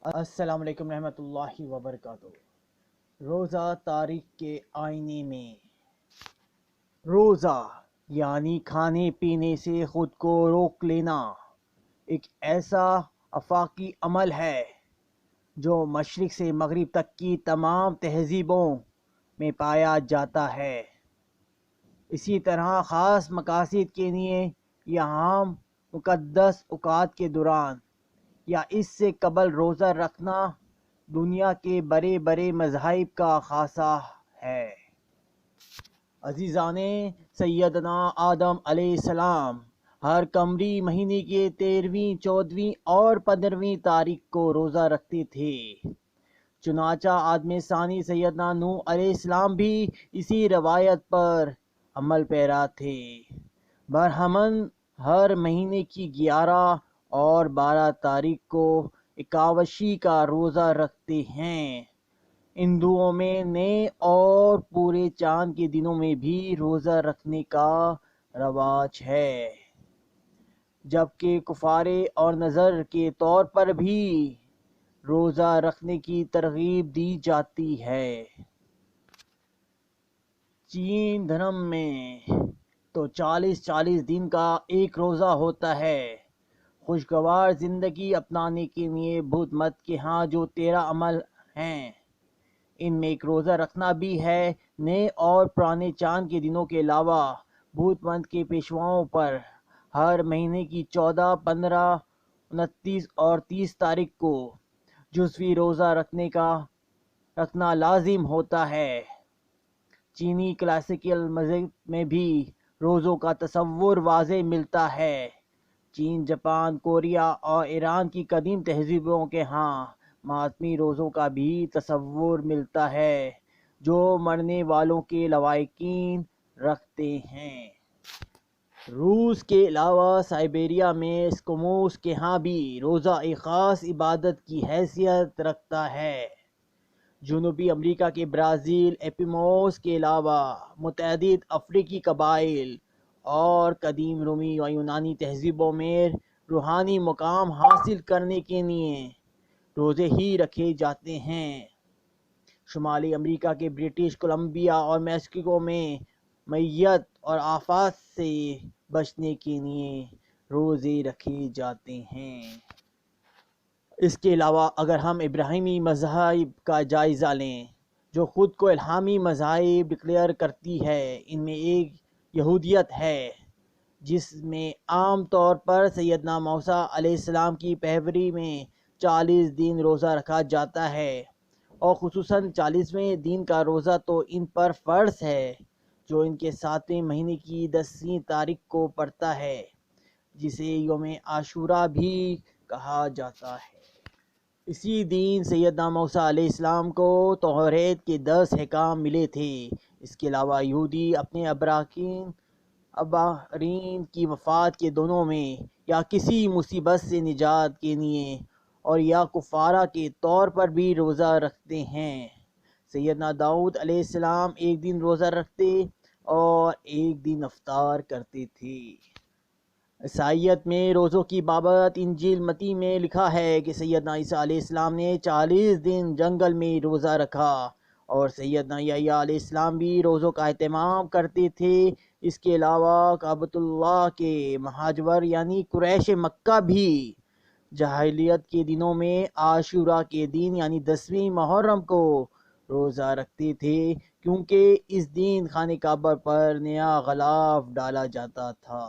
السلام علیکم رحمۃ اللہ وبرکاتہ۔ روزہ تاریخ کے آئینے میں روزہ یعنی کھانے پینے سے خود کو روک لینا ایک ایسا آفاقی عمل ہے جو مشرق سے مغرب تک کی تمام تہذیبوں میں پایا جاتا ہے۔ اسی طرح خاص مقاصد کے لیے یا عام مقدس اوقات کے دوران یا اس سے قبل روزہ رکھنا دنیا کے بڑے بڑے مذاہب کا خاصہ ہے۔ عزیزان، سیدنا آدم علیہ السلام ہر قمری مہینے کے 13ویں، 14ویں اور 15ویں تاریخ کو روزہ رکھتے تھے۔ چنانچہ آدم ثانی سیدنا نوح علیہ السلام بھی اسی روایت پر عمل پیرا تھے۔ برہمن ہر مہینے کی 11 اور 12 تاریخ کو اکاوشی کا روزہ رکھتے ہیں۔ ہندوؤں میں نئے اور پورے چاند کے دنوں میں بھی روزہ رکھنے کا رواج ہے، جبکہ کفارے اور نذر کے طور پر بھی روزہ رکھنے کی ترغیب دی جاتی ہے۔ جین دھرم میں تو 40 دن کا ایک روزہ ہوتا ہے۔ خوشگوار زندگی اپنانے کے لیے بدھ مت کے ہاں جو 13 عمل ہیں، ان میں ایک روزہ رکھنا بھی ہے۔ نئے اور پرانے چاند کے دنوں کے علاوہ بدھ مت کے پیشواؤں پر ہر مہینے کی 14، 15، 29 اور 30 تاریخ کو جزوی روزہ رکھنا لازم ہوتا ہے۔ چینی کلاسیکل مذہب میں بھی روزوں کا تصور واضح ملتا ہے۔ چین، جاپان، کوریا اور ایران کی قدیم تہذیبوں کے ہاں ماتمی روزوں کا بھی تصور ملتا ہے جو مرنے والوں کے لواحقین رکھتے ہیں۔ روس کے علاوہ سائبیریا میں اسکموس کے ہاں بھی روزہ ایک خاص عبادت کی حیثیت رکھتا ہے۔ جنوبی امریکہ کے برازیل، ایپیموس کے علاوہ متعدد افریقی قبائل اور قدیم رومی و یونانی تہذیبوں میں روحانی مقام حاصل کرنے کے لیے روزے ہی رکھے جاتے ہیں۔ شمالی امریکہ کے برٹش کولمبیا اور میکسیکو میں میت اور آفات سے بچنے کے لیے روزے رکھے جاتے ہیں۔ اس کے علاوہ اگر ہم ابراہیمی مذاہب کا جائزہ لیں جو خود کو الہامی مذاہب ڈکلیئر کرتی ہے، ان میں ایک یہودیت ہے جس میں عام طور پر سیدنا موسیٰ علیہ السلام کی پیروی میں 40 دن روزہ رکھا جاتا ہے، اور خصوصاً 40ویں دن کا روزہ تو ان پر فرض ہے جو ان کے 7ویں مہینے کی 10ویں تاریخ کو پڑتا ہے، جسے یوم عاشوراء بھی کہا جاتا ہے۔ اسی دن سیدنا موسیٰ علیہ السلام کو توریت کے 10 احکام ملے تھے۔ اس کے علاوہ یہودی اپنے ابرارین کی وفات کے دنوں میں یا کسی مصیبت سے نجات کے لیے اور یا کفارہ کے طور پر بھی روزہ رکھتے ہیں۔ سیدنا داؤد علیہ السلام ایک دن روزہ رکھتے اور ایک دن افطار کرتے تھے۔ عیسائیت میں روزوں کی بابت انجیل متی میں لکھا ہے کہ سیدنا عیسیٰ علیہ السلام نے 40 دن جنگل میں روزہ رکھا، اور سیدنا یحییٰ علیہ السلام بھی روزوں کا اہتمام کرتے تھے۔ اس کے علاوہ کعبۃ اللہ کے مہاجر یعنی قریش مکہ بھی جاہلیت کے دنوں میں عاشوراء کے دن یعنی 10ویں محرم کو روزہ رکھتے تھے، کیونکہ اس دن خانہ کعبہ پر نیا غلاف ڈالا جاتا تھا۔